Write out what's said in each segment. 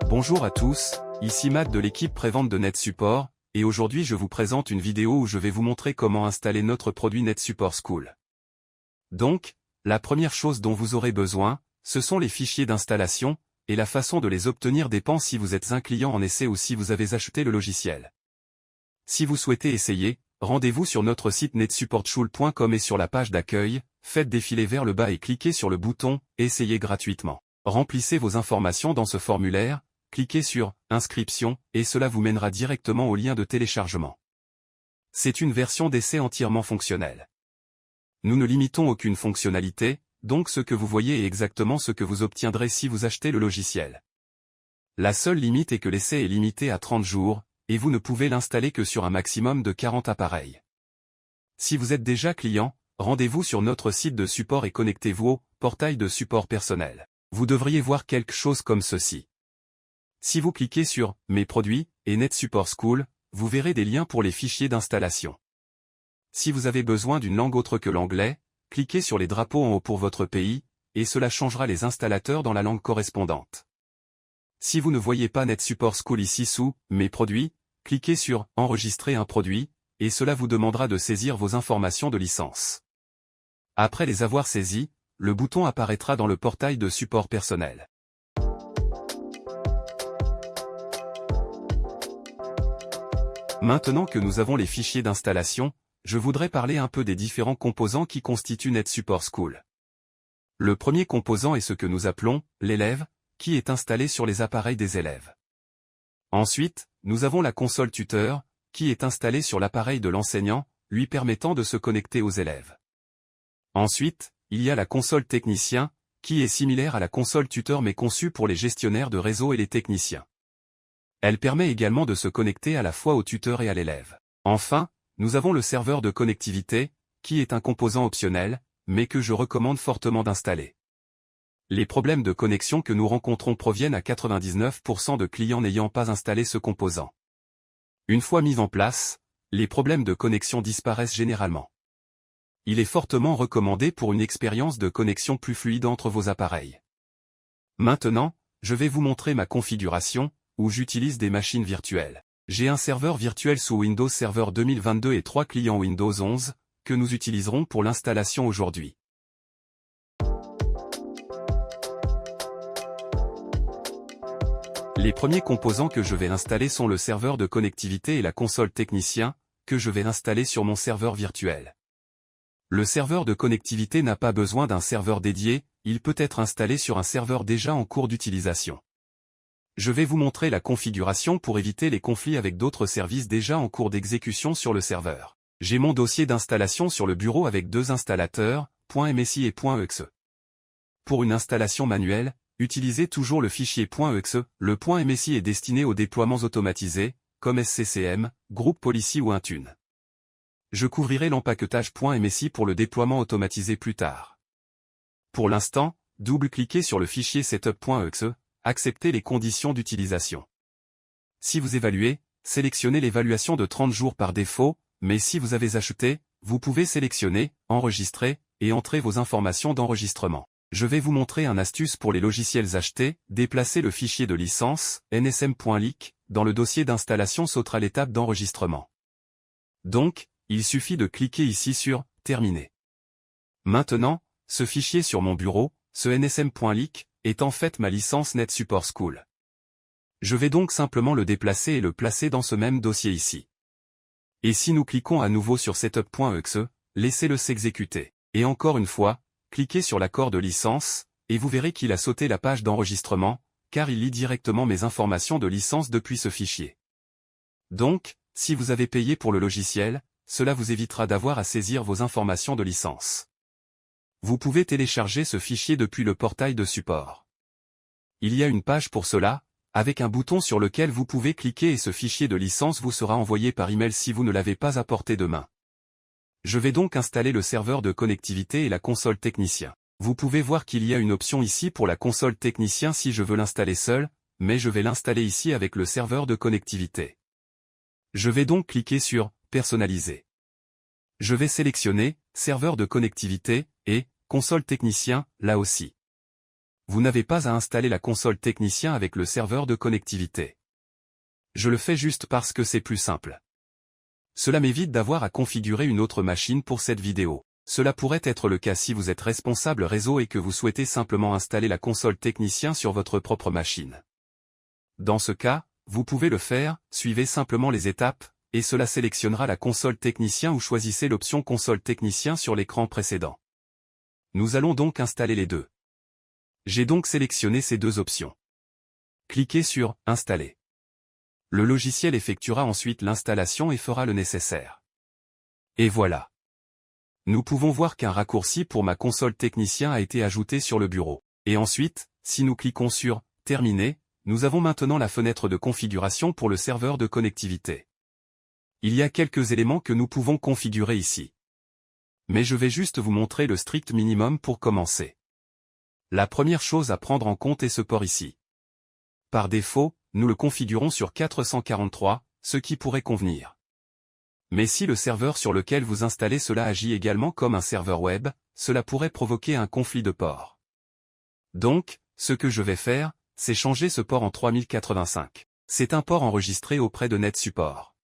Bonjour à tous, ici Matt de l'équipe prévente de NetSupport, et aujourd'hui je vous présente une vidéo où je vais vous montrer comment installer notre produit NetSupport School. Donc, la première chose dont vous aurez besoin, ce sont les fichiers d'installation, et la façon de les obtenir dépend si vous êtes un client en essai ou si vous avez acheté le logiciel. Si vous souhaitez essayer, rendez-vous sur notre site netsupportschool.com et sur la page d'accueil, faites défiler vers le bas et cliquez sur le bouton « Essayez gratuitement ». Remplissez vos informations dans ce formulaire, cliquez sur « Inscription » et cela vous mènera directement au lien de téléchargement. C'est une version d'essai entièrement fonctionnelle. Nous ne limitons aucune fonctionnalité, donc ce que vous voyez est exactement ce que vous obtiendrez si vous achetez le logiciel. La seule limite est que l'essai est limité à 30 jours, et vous ne pouvez l'installer que sur un maximum de 40 appareils. Si vous êtes déjà client, rendez-vous sur notre site de support et connectez-vous au portail de support personnel. Vous devriez voir quelque chose comme ceci. Si vous cliquez sur « Mes produits » et « NetSupport School », vous verrez des liens pour les fichiers d'installation. Si vous avez besoin d'une langue autre que l'anglais, cliquez sur les drapeaux en haut pour votre pays, et cela changera les installateurs dans la langue correspondante. Si vous ne voyez pas NetSupport School ici sous « Mes produits », cliquez sur « Enregistrer un produit », et cela vous demandera de saisir vos informations de licence. Après les avoir saisies, le bouton apparaîtra dans le portail de support personnel. Maintenant que nous avons les fichiers d'installation, je voudrais parler un peu des différents composants qui constituent NetSupport School. Le premier composant est ce que nous appelons l'élève, qui est installé sur les appareils des élèves. Ensuite, nous avons la console tuteur, qui est installée sur l'appareil de l'enseignant, lui permettant de se connecter aux élèves. Ensuite, il y a la console technicien, qui est similaire à la console tuteur mais conçue pour les gestionnaires de réseau et les techniciens. Elle permet également de se connecter à la fois au tuteur et à l'élève. Enfin, nous avons le serveur de connectivité, qui est un composant optionnel, mais que je recommande fortement d'installer. Les problèmes de connexion que nous rencontrons proviennent à 99% de clients n'ayant pas installé ce composant. Une fois mis en place, les problèmes de connexion disparaissent généralement. Il est fortement recommandé pour une expérience de connexion plus fluide entre vos appareils. Maintenant, je vais vous montrer ma configuration, où j'utilise des machines virtuelles. J'ai un serveur virtuel sous Windows Server 2022 et 3 clients Windows 11, que nous utiliserons pour l'installation aujourd'hui. Les premiers composants que je vais installer sont le serveur de connectivité et la console technicien, que je vais installer sur mon serveur virtuel. Le serveur de connectivité n'a pas besoin d'un serveur dédié, il peut être installé sur un serveur déjà en cours d'utilisation. Je vais vous montrer la configuration pour éviter les conflits avec d'autres services déjà en cours d'exécution sur le serveur. J'ai mon dossier d'installation sur le bureau avec deux installateurs, .msi et .exe. Pour une installation manuelle, utilisez toujours le fichier .exe, le .msi est destiné aux déploiements automatisés, comme SCCM, Group Policy ou Intune. Je couvrirai l'empaquetage .msi pour le déploiement automatisé plus tard. Pour l'instant, double-cliquez sur le fichier setup.exe, acceptez les conditions d'utilisation. Si vous évaluez, sélectionnez l'évaluation de 30 jours par défaut, mais si vous avez acheté, vous pouvez sélectionner, enregistrer, et entrer vos informations d'enregistrement. Je vais vous montrer une astuce pour les logiciels achetés, déplacez le fichier de licence, nsm.leak, dans le dossier d'installation sautera l'étape d'enregistrement. Donc, il suffit de cliquer ici sur « Terminer ». Maintenant, ce fichier sur mon bureau, ce nsm.leak, est en fait ma licence NetSupport School. Je vais donc simplement le déplacer et le placer dans ce même dossier ici. Et si nous cliquons à nouveau sur setup.exe, laissez-le s'exécuter. Et encore une fois, cliquez sur l'accord de licence, et vous verrez qu'il a sauté la page d'enregistrement, car il lit directement mes informations de licence depuis ce fichier. Donc, si vous avez payé pour le logiciel, cela vous évitera d'avoir à saisir vos informations de licence. Vous pouvez télécharger ce fichier depuis le portail de support. Il y a une page pour cela, avec un bouton sur lequel vous pouvez cliquer et ce fichier de licence vous sera envoyé par email si vous ne l'avez pas à portée de main. Je vais donc installer le serveur de connectivité et la console technicien. Vous pouvez voir qu'il y a une option ici pour la console technicien si je veux l'installer seul, mais je vais l'installer ici avec le serveur de connectivité. Je vais donc cliquer sur « Personnaliser ». Je vais sélectionner « Serveur de connectivité » et « Console technicien » là aussi. vous n'avez pas à installer la console technicien avec le serveur de connectivité. Je le fais juste parce que c'est plus simple. Cela m'évite d'avoir à configurer une autre machine pour cette vidéo. Cela pourrait être le cas si vous êtes responsable réseau et que vous souhaitez simplement installer la console technicien sur votre propre machine. Dans ce cas, vous pouvez le faire, suivez simplement les étapes, et cela sélectionnera la console technicien ou choisissez l'option console technicien sur l'écran précédent. Nous allons donc installer les deux. J'ai donc sélectionné ces deux options. Cliquez sur « Installer ». Le logiciel effectuera ensuite l'installation et fera le nécessaire. Et voilà. Nous pouvons voir qu'un raccourci pour ma console technicien a été ajouté sur le bureau. Et ensuite, si nous cliquons sur « Terminer », nous avons maintenant la fenêtre de configuration pour le serveur de connectivité. Il y a quelques éléments que nous pouvons configurer ici. Mais je vais juste vous montrer le strict minimum pour commencer. La première chose à prendre en compte est ce port ici. Par défaut, nous le configurons sur 443, ce qui pourrait convenir. Mais si le serveur sur lequel vous installez cela agit également comme un serveur web, cela pourrait provoquer un conflit de port. Donc, ce que je vais faire, c'est changer ce port en 3085. C'est un port enregistré auprès de NetSupport.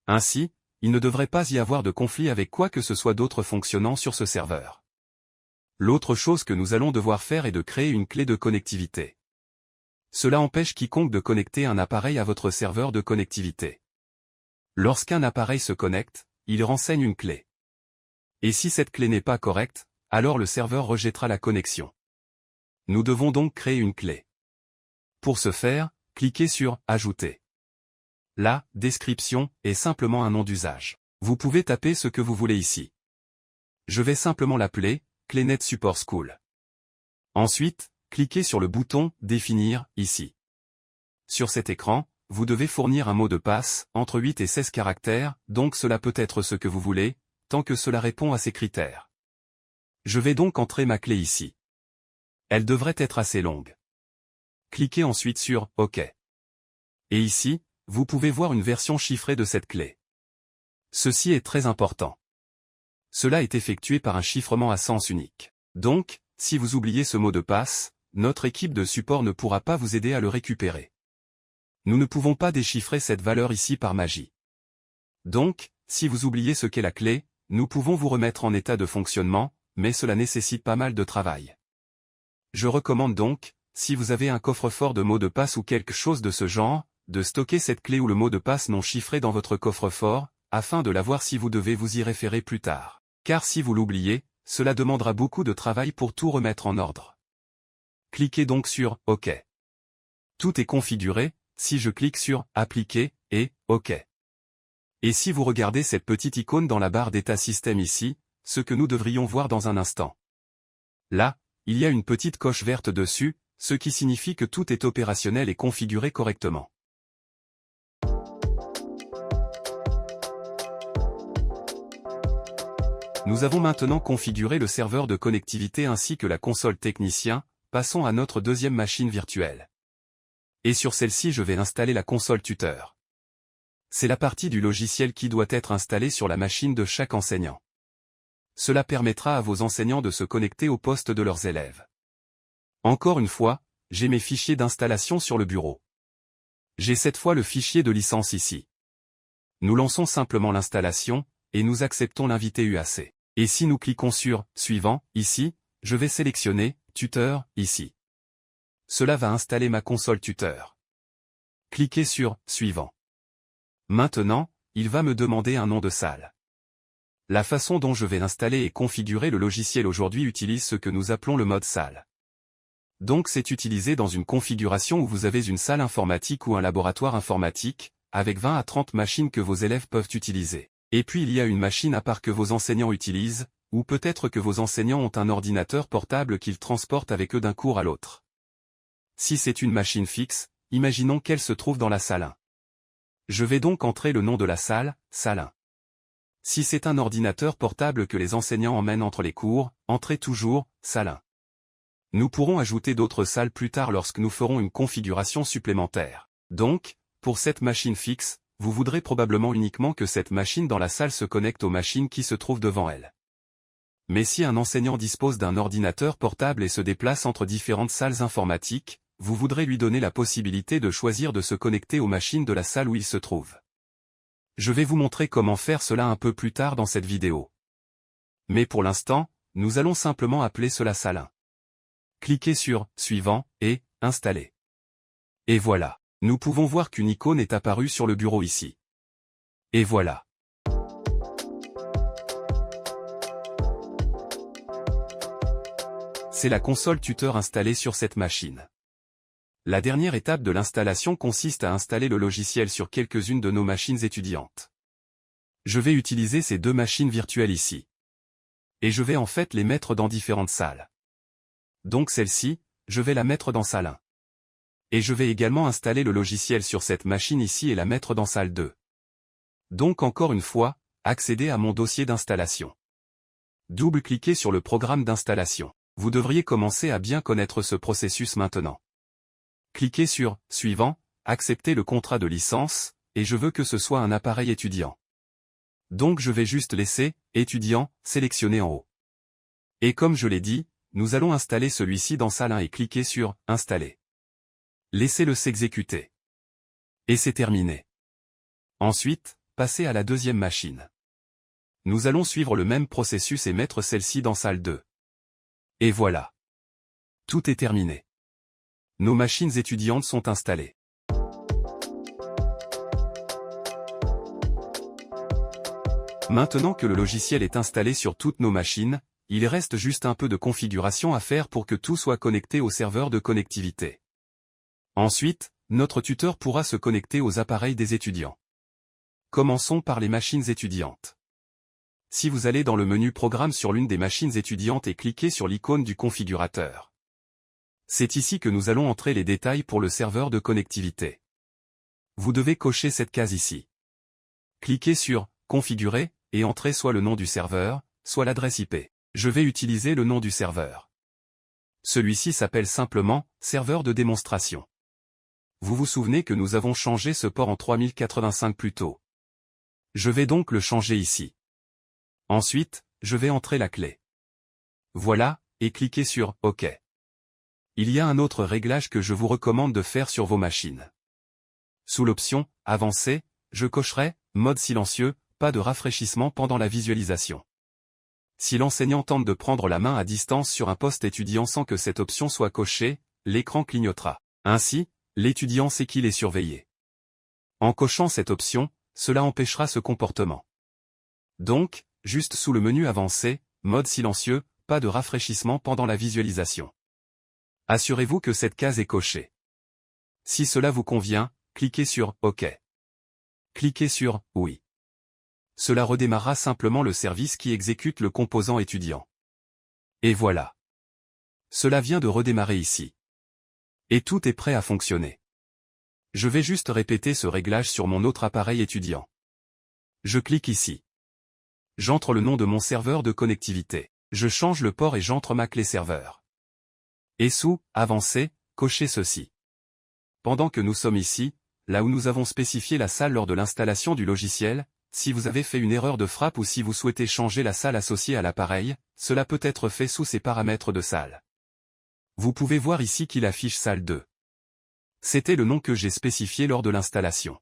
Ainsi, il ne devrait pas y avoir de conflit avec quoi que ce soit d'autre fonctionnant sur ce serveur. L'autre chose que nous allons devoir faire est de créer une clé de connectivité. Cela empêche quiconque de connecter un appareil à votre serveur de connectivité. Lorsqu'un appareil se connecte, il renseigne une clé. Et si cette clé n'est pas correcte, alors le serveur rejettera la connexion. Nous devons donc créer une clé. Pour ce faire, cliquez sur « Ajouter ». La description est simplement un nom d'usage. Vous pouvez taper ce que vous voulez ici. Je vais simplement l'appeler « Clé NetSupport School ». Ensuite, cliquez sur le bouton « Définir » ici. Sur cet écran, vous devez fournir un mot de passe, entre 8 et 16 caractères, donc cela peut être ce que vous voulez, tant que cela répond à ces critères. Je vais donc entrer ma clé ici. Elle devrait être assez longue. Cliquez ensuite sur « OK ». Et ici, vous pouvez voir une version chiffrée de cette clé. Ceci est très important. Cela est effectué par un chiffrement à sens unique. Donc, si vous oubliez ce mot de passe, notre équipe de support ne pourra pas vous aider à le récupérer. Nous ne pouvons pas déchiffrer cette valeur ici par magie. Donc, si vous oubliez ce qu'est la clé, nous pouvons vous remettre en état de fonctionnement, mais cela nécessite pas mal de travail. Je recommande donc, si vous avez un coffre-fort de mots de passe ou quelque chose de ce genre, de stocker cette clé ou le mot de passe non chiffré dans votre coffre-fort, afin de l'avoir si vous devez vous y référer plus tard. Car si vous l'oubliez, cela demandera beaucoup de travail pour tout remettre en ordre. Cliquez donc sur « OK ». Tout est configuré, si je clique sur « Appliquer » et « OK ». Et si vous regardez cette petite icône dans la barre d'état système ici, ce que nous devrions voir dans un instant. Là, il y a une petite coche verte dessus, ce qui signifie que tout est opérationnel et configuré correctement. Nous avons maintenant configuré le serveur de connectivité ainsi que la console technicien, passons à notre deuxième machine virtuelle. Et sur celle-ci je vais installer la console tuteur. C'est la partie du logiciel qui doit être installée sur la machine de chaque enseignant. Cela permettra à vos enseignants de se connecter au poste de leurs élèves. Encore une fois, j'ai mes fichiers d'installation sur le bureau. J'ai cette fois le fichier de licence ici. Nous lançons simplement l'installation, et nous acceptons l'invité UAC. Et si nous cliquons sur « Suivant » ici, je vais sélectionner « Tuteur » ici. Cela va installer ma console tuteur. Cliquez sur « Suivant ». Maintenant, il va me demander un nom de salle. La façon dont je vais installer et configurer le logiciel aujourd'hui utilise ce que nous appelons le mode salle. Donc c'est utilisé dans une configuration où vous avez une salle informatique ou un laboratoire informatique, avec 20 à 30 machines que vos élèves peuvent utiliser. Et puis il y a une machine à part que vos enseignants utilisent, ou peut-être que vos enseignants ont un ordinateur portable qu'ils transportent avec eux d'un cours à l'autre. Si c'est une machine fixe, imaginons qu'elle se trouve dans la salle 1. Je vais donc entrer le nom de la salle, salle 1. Si c'est un ordinateur portable que les enseignants emmènent entre les cours, entrez toujours, salle 1. Nous pourrons ajouter d'autres salles plus tard lorsque nous ferons une configuration supplémentaire. Donc, pour cette machine fixe, vous voudrez probablement uniquement que cette machine dans la salle se connecte aux machines qui se trouvent devant elle. Mais si un enseignant dispose d'un ordinateur portable et se déplace entre différentes salles informatiques, vous voudrez lui donner la possibilité de choisir de se connecter aux machines de la salle où il se trouve. Je vais vous montrer comment faire cela un peu plus tard dans cette vidéo. Mais pour l'instant, nous allons simplement appeler cela salle 1. Cliquez sur « Suivant » et « Installer ». Et voilà. Nous pouvons voir qu'une icône est apparue sur le bureau ici. Et voilà. C'est la console tuteur installée sur cette machine. La dernière étape de l'installation consiste à installer le logiciel sur quelques-unes de nos machines étudiantes. Je vais utiliser ces deux machines virtuelles ici. Et je vais en fait les mettre dans différentes salles. Donc celle-ci, je vais la mettre dans salle 1. Et je vais également installer le logiciel sur cette machine ici et la mettre dans salle 2. Donc encore une fois, accédez à mon dossier d'installation. Double-cliquez sur le programme d'installation. Vous devriez commencer à bien connaître ce processus maintenant. Cliquez sur « Suivant », acceptez le contrat de licence, et je veux que ce soit un appareil étudiant. Donc je vais juste laisser « Étudiant » sélectionné en haut. Et comme je l'ai dit, nous allons installer celui-ci dans salle 1 et cliquer sur « Installer ». Laissez-le s'exécuter. Et c'est terminé. Ensuite, passez à la deuxième machine. Nous allons suivre le même processus et mettre celle-ci dans salle 2. Et voilà. Tout est terminé. Nos machines étudiantes sont installées. Maintenant que le logiciel est installé sur toutes nos machines, il reste juste un peu de configuration à faire pour que tout soit connecté au serveur de connectivité. Ensuite, notre tuteur pourra se connecter aux appareils des étudiants. Commençons par les machines étudiantes. Si vous allez dans le menu Programme sur l'une des machines étudiantes et cliquez sur l'icône du configurateur. C'est ici que nous allons entrer les détails pour le serveur de connectivité. Vous devez cocher cette case ici. Cliquez sur « Configurer » et entrez soit le nom du serveur, soit l'adresse IP. Je vais utiliser le nom du serveur. Celui-ci s'appelle simplement « Serveur de démonstration ». Vous vous souvenez que nous avons changé ce port en 3085 plus tôt. Je vais donc le changer ici. Ensuite, je vais entrer la clé. Voilà, et cliquez sur « OK ». Il y a un autre réglage que je vous recommande de faire sur vos machines. Sous l'option « Avancer », je cocherai « Mode silencieux », pas de rafraîchissement pendant la visualisation. Si l'enseignant tente de prendre la main à distance sur un poste étudiant sans que cette option soit cochée, l'écran clignotera. Ainsi, l'étudiant sait qu'il est surveillé. En cochant cette option, cela empêchera ce comportement. Donc, juste sous le menu Avancer, Mode silencieux, pas de rafraîchissement pendant la visualisation. Assurez-vous que cette case est cochée. Si cela vous convient, cliquez sur « OK ». Cliquez sur « Oui ». Cela redémarrera simplement le service qui exécute le composant étudiant. Et voilà. Cela vient de redémarrer ici. Et tout est prêt à fonctionner. Je vais juste répéter ce réglage sur mon autre appareil étudiant. Je clique ici. J'entre le nom de mon serveur de connectivité. Je change le port et j'entre ma clé serveur. Et sous « Avancer », cochez ceci. Pendant que nous sommes ici, là où nous avons spécifié la salle lors de l'installation du logiciel, si vous avez fait une erreur de frappe ou si vous souhaitez changer la salle associée à l'appareil, cela peut être fait sous ces paramètres de salle. Vous pouvez voir ici qu'il affiche salle 2. C'était le nom que j'ai spécifié lors de l'installation.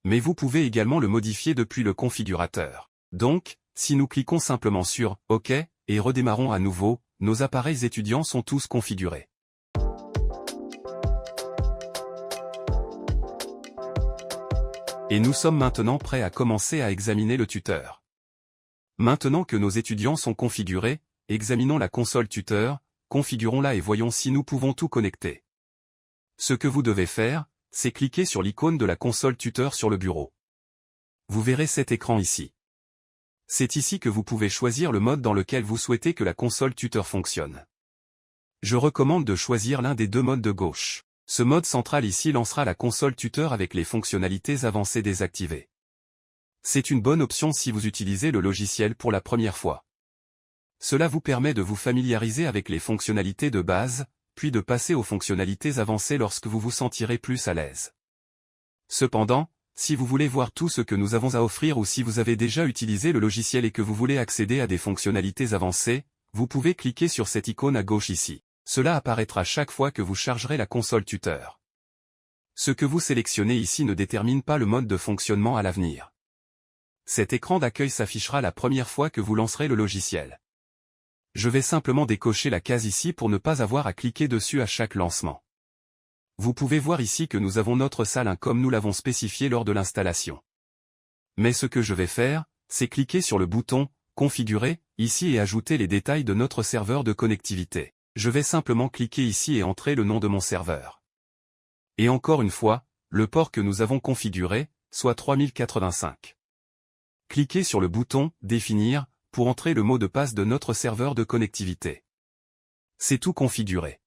Mais vous pouvez également le modifier depuis le configurateur. Donc, si nous cliquons simplement sur « OK » et redémarrons à nouveau, nos appareils étudiants sont tous configurés. Et nous sommes maintenant prêts à commencer à examiner le tuteur. Maintenant que nos étudiants sont configurés, examinons la console tuteur, configurons-la et voyons si nous pouvons tout connecter. Ce que vous devez faire, c'est cliquer sur l'icône de la console tuteur sur le bureau. Vous verrez cet écran ici. C'est ici que vous pouvez choisir le mode dans lequel vous souhaitez que la console tuteur fonctionne. Je recommande de choisir l'un des deux modes de gauche. Ce mode central ici lancera la console tuteur avec les fonctionnalités avancées désactivées. C'est une bonne option si vous utilisez le logiciel pour la première fois. Cela vous permet de vous familiariser avec les fonctionnalités de base, puis de passer aux fonctionnalités avancées lorsque vous vous sentirez plus à l'aise. Cependant, si vous voulez voir tout ce que nous avons à offrir ou si vous avez déjà utilisé le logiciel et que vous voulez accéder à des fonctionnalités avancées, vous pouvez cliquer sur cette icône à gauche ici. Cela apparaîtra chaque fois que vous chargerez la console tuteur. Ce que vous sélectionnez ici ne détermine pas le mode de fonctionnement à l'avenir. Cet écran d'accueil s'affichera la première fois que vous lancerez le logiciel. Je vais simplement décocher la case ici pour ne pas avoir à cliquer dessus à chaque lancement. Vous pouvez voir ici que nous avons notre salle 1 comme nous l'avons spécifié lors de l'installation. Mais ce que je vais faire, c'est cliquer sur le bouton « Configurer » ici et ajouter les détails de notre serveur de connectivité. Je vais simplement cliquer ici et entrer le nom de mon serveur. Et encore une fois, le port que nous avons configuré, soit 3085. Cliquez sur le bouton « Définir » pour entrer le mot de passe de notre serveur de connectivité. C'est tout configuré.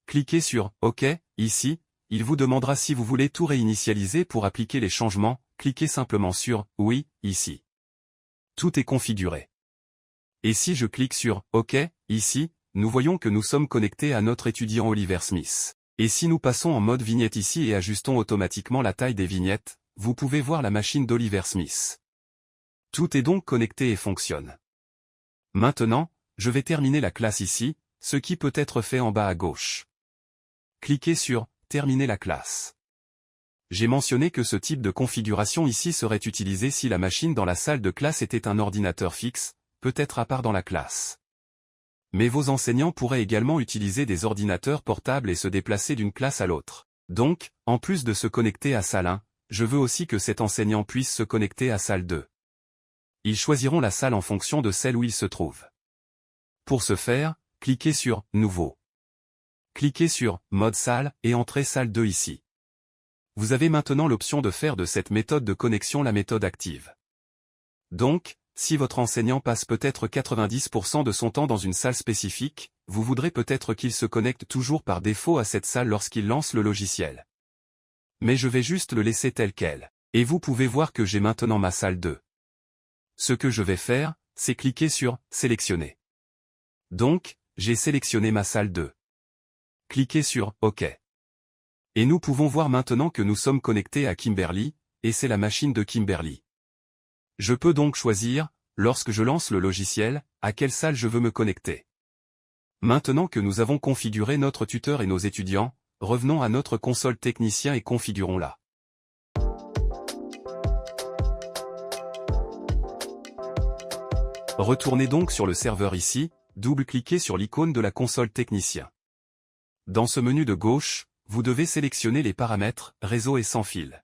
Cliquez sur « OK » ici, il vous demandera si vous voulez tout réinitialiser pour appliquer les changements, cliquez simplement sur « Oui » ici. Tout est configuré. Et si je clique sur « OK » ici, nous voyons que nous sommes connectés à notre étudiant Oliver Smith. Et si nous passons en mode vignette ici et ajustons automatiquement la taille des vignettes, vous pouvez voir la machine d'Oliver Smith. Tout est donc connecté et fonctionne. Maintenant, je vais terminer la classe ici, ce qui peut être fait en bas à gauche. Cliquez sur « Terminer la classe ». J'ai mentionné que ce type de configuration ici serait utilisé si la machine dans la salle de classe était un ordinateur fixe, peut-être à part dans la classe. Mais vos enseignants pourraient également utiliser des ordinateurs portables et se déplacer d'une classe à l'autre. Donc, en plus de se connecter à salle 1, je veux aussi que cet enseignant puisse se connecter à salle 2. Ils choisiront la salle en fonction de celle où ils se trouvent. Pour ce faire, cliquez sur « Nouveau ». Cliquez sur « Mode salle » et entrez salle 2 ici. Vous avez maintenant l'option de faire de cette méthode de connexion la méthode active. Donc, si votre enseignant passe peut-être 90% de son temps dans une salle spécifique, vous voudrez peut-être qu'il se connecte toujours par défaut à cette salle lorsqu'il lance le logiciel. Mais je vais juste le laisser tel quel. Et vous pouvez voir que j'ai maintenant ma salle 2. Ce que je vais faire, c'est cliquer sur « Sélectionner ». Donc, j'ai sélectionné ma salle 2. Cliquez sur « OK ». Et nous pouvons voir maintenant que nous sommes connectés à Kimberly, et c'est la machine de Kimberly. Je peux donc choisir, lorsque je lance le logiciel, à quelle salle je veux me connecter. Maintenant que nous avons configuré notre tuteur et nos étudiants, revenons à notre console technicien et configurons-la. Retournez donc sur le serveur ici, double-cliquez sur l'icône de la console technicien. Dans ce menu de gauche, vous devez sélectionner les paramètres « Réseau et sans fil ».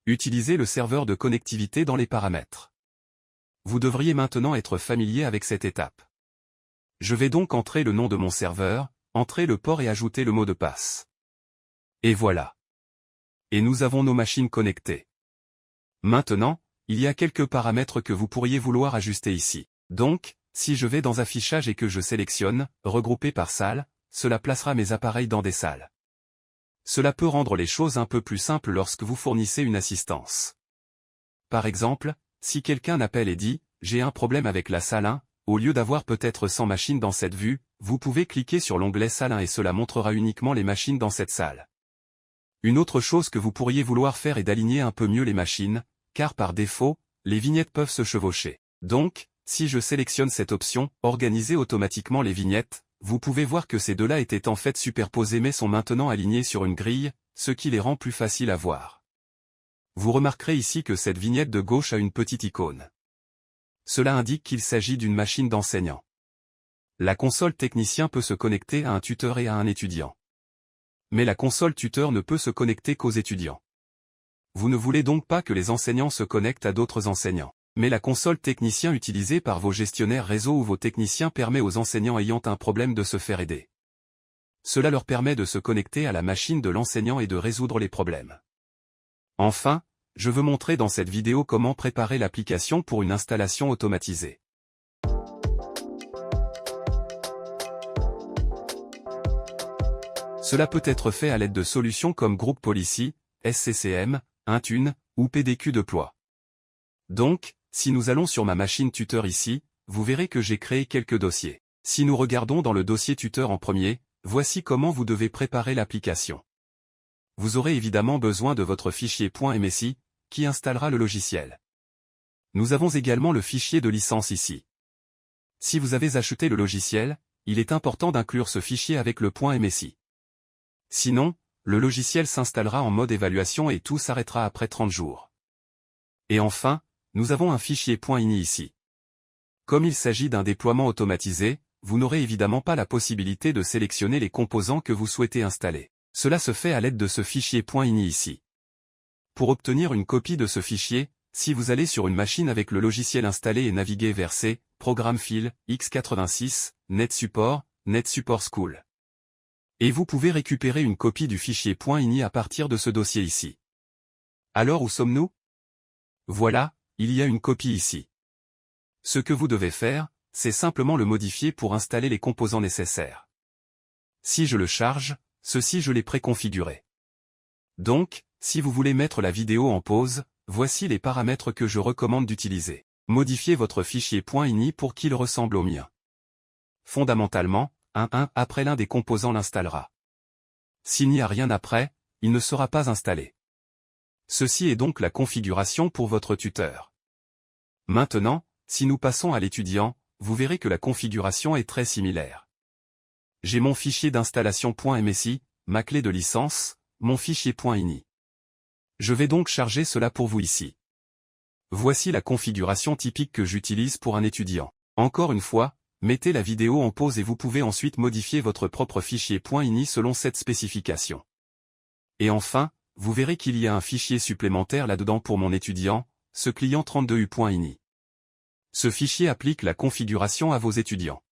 Utilisez le serveur de connectivité dans les paramètres. Vous devriez maintenant être familier avec cette étape. Je vais donc entrer le nom de mon serveur, entrer le port et ajouter le mot de passe. Et voilà. Et nous avons nos machines connectées. Maintenant, il y a quelques paramètres que vous pourriez vouloir ajuster ici. Donc, si je vais dans Affichage et que je sélectionne « Regrouper par salle », cela placera mes appareils dans des salles. Cela peut rendre les choses un peu plus simples lorsque vous fournissez une assistance. Par exemple, si quelqu'un appelle et dit « J'ai un problème avec la salle 1 », au lieu d'avoir peut-être 100 machines dans cette vue, vous pouvez cliquer sur l'onglet salle 1 et cela montrera uniquement les machines dans cette salle. Une autre chose que vous pourriez vouloir faire est d'aligner un peu mieux les machines, car par défaut, les vignettes peuvent se chevaucher. Donc, si je sélectionne cette option « Organiser automatiquement les vignettes », vous pouvez voir que ces deux-là étaient en fait superposés mais sont maintenant alignés sur une grille, ce qui les rend plus faciles à voir. Vous remarquerez ici que cette vignette de gauche a une petite icône. Cela indique qu'il s'agit d'une machine d'enseignant. La console technicien peut se connecter à un tuteur et à un étudiant. Mais la console tuteur ne peut se connecter qu'aux étudiants. Vous ne voulez donc pas que les enseignants se connectent à d'autres enseignants. Mais la console technicien utilisée par vos gestionnaires réseau ou vos techniciens permet aux enseignants ayant un problème de se faire aider. Cela leur permet de se connecter à la machine de l'enseignant et de résoudre les problèmes. Enfin, je veux montrer dans cette vidéo comment préparer l'application pour une installation automatisée. Cela peut être fait à l'aide de solutions comme Group Policy, SCCM, Intune, ou PDQ Deploy. Donc, si nous allons sur ma machine tuteur ici, vous verrez que j'ai créé quelques dossiers. Si nous regardons dans le dossier tuteur en premier, voici comment vous devez préparer l'application. vous aurez évidemment besoin de votre fichier .msi, qui installera le logiciel. Nous avons également le fichier de licence ici. Si vous avez acheté le logiciel, il est important d'inclure ce fichier avec le .msi. Sinon, le logiciel s'installera en mode évaluation et tout s'arrêtera après 30 jours. Et enfin, nous avons un fichier .ini ici. Comme il s'agit d'un déploiement automatisé, vous n'aurez évidemment pas la possibilité de sélectionner les composants que vous souhaitez installer. Cela se fait à l'aide de ce fichier .ini ici. Pour obtenir une copie de ce fichier, si vous allez sur une machine avec le logiciel installé et naviguez vers C, Programme File, x86, Net Support School. Et vous pouvez récupérer une copie du fichier .ini à partir de ce dossier ici. Alors où sommes-nous? Voilà, il y a une copie ici. Ce que vous devez faire, c'est simplement le modifier pour installer les composants nécessaires. Si je le charge, ceci je l'ai préconfiguré. Donc, si vous voulez mettre la vidéo en pause, voici les paramètres que je recommande d'utiliser. Modifiez votre fichier .ini pour qu'il ressemble au mien. Fondamentalement, après l'un des composants l'installera. S'il n'y a rien après, il ne sera pas installé. Ceci est donc la configuration pour votre tuteur. Maintenant, si nous passons à l'étudiant, vous verrez que la configuration est très similaire. J'ai mon fichier d'installation .msi, ma clé de licence, mon fichier .ini. Je vais donc charger cela pour vous ici. Voici la configuration typique que j'utilise pour un étudiant. Encore une fois, mettez la vidéo en pause et vous pouvez ensuite modifier votre propre fichier .ini selon cette spécification. Et enfin, vous verrez qu'il y a un fichier supplémentaire là-dedans pour mon étudiant, ce client 32u.ini. Ce fichier applique la configuration à vos étudiants.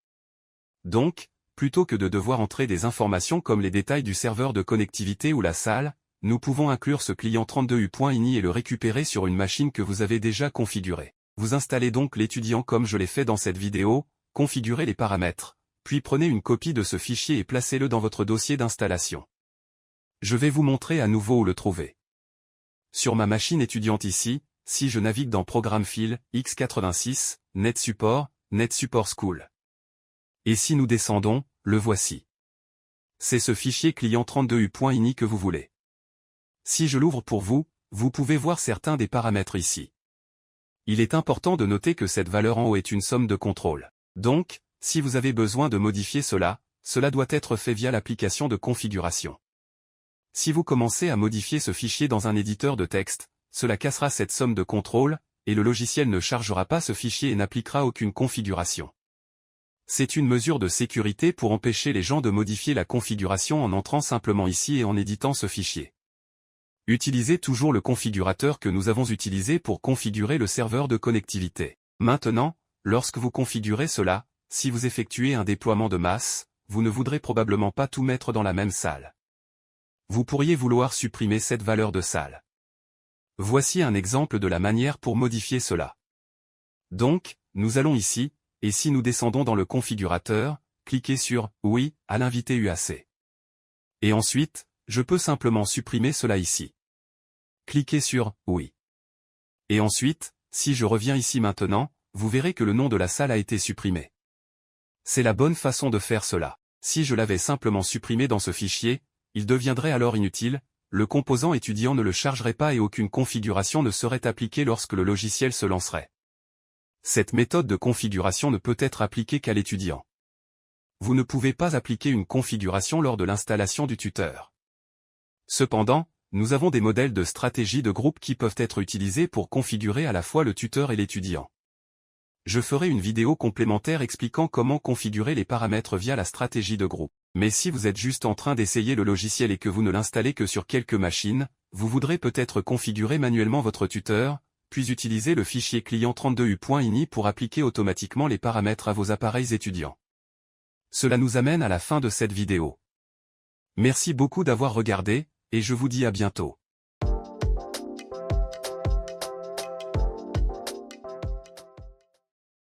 Donc, plutôt que de devoir entrer des informations comme les détails du serveur de connectivité ou la salle, nous pouvons inclure ce client 32u.ini et le récupérer sur une machine que vous avez déjà configurée. Vous installez donc l'étudiant comme je l'ai fait dans cette vidéo, configurez les paramètres, puis prenez une copie de ce fichier et placez-le dans votre dossier d'installation. Je vais vous montrer à nouveau où le trouver. Sur ma machine étudiante ici, si je navigue dans Programme File, x86, Net Support School. Et si nous descendons, le voici. C'est ce fichier client 32u.ini que vous voulez. Si je l'ouvre pour vous, vous pouvez voir certains des paramètres ici. Il est important de noter que cette valeur en haut est une somme de contrôle. Donc, si vous avez besoin de modifier cela, cela doit être fait via l'application de configuration. Si vous commencez à modifier ce fichier dans un éditeur de texte, cela cassera cette somme de contrôle, et le logiciel ne chargera pas ce fichier et n'appliquera aucune configuration. C'est une mesure de sécurité pour empêcher les gens de modifier la configuration en entrant simplement ici et en éditant ce fichier. Utilisez toujours le configurateur que nous avons utilisé pour configurer le serveur de connectivité. Maintenant, lorsque vous configurez cela, si vous effectuez un déploiement de masse, vous ne voudrez probablement pas tout mettre dans la même salle. Vous pourriez vouloir supprimer cette valeur de salle. Voici un exemple de la manière pour modifier cela. Donc, nous allons ici, et si nous descendons dans le configurateur, cliquez sur « Oui » à l'invité UAC. Et ensuite, je peux simplement supprimer cela ici. Cliquez sur « Oui ». Et ensuite, si je reviens ici maintenant, vous verrez que le nom de la salle a été supprimé. C'est la bonne façon de faire cela. Si je l'avais simplement supprimé dans ce fichier, il deviendrait alors inutile, le composant étudiant ne le chargerait pas et aucune configuration ne serait appliquée lorsque le logiciel se lancerait. Cette méthode de configuration ne peut être appliquée qu'à l'étudiant. Vous ne pouvez pas appliquer une configuration lors de l'installation du tuteur. Cependant, nous avons des modèles de stratégie de groupe qui peuvent être utilisés pour configurer à la fois le tuteur et l'étudiant. Je ferai une vidéo complémentaire expliquant comment configurer les paramètres via la stratégie de groupe. Mais si vous êtes juste en train d'essayer le logiciel et que vous ne l'installez que sur quelques machines, vous voudrez peut-être configurer manuellement votre tuteur, puis utiliser le fichier client 32u.ini pour appliquer automatiquement les paramètres à vos appareils étudiants. Cela nous amène à la fin de cette vidéo. Merci beaucoup d'avoir regardé, et je vous dis à bientôt.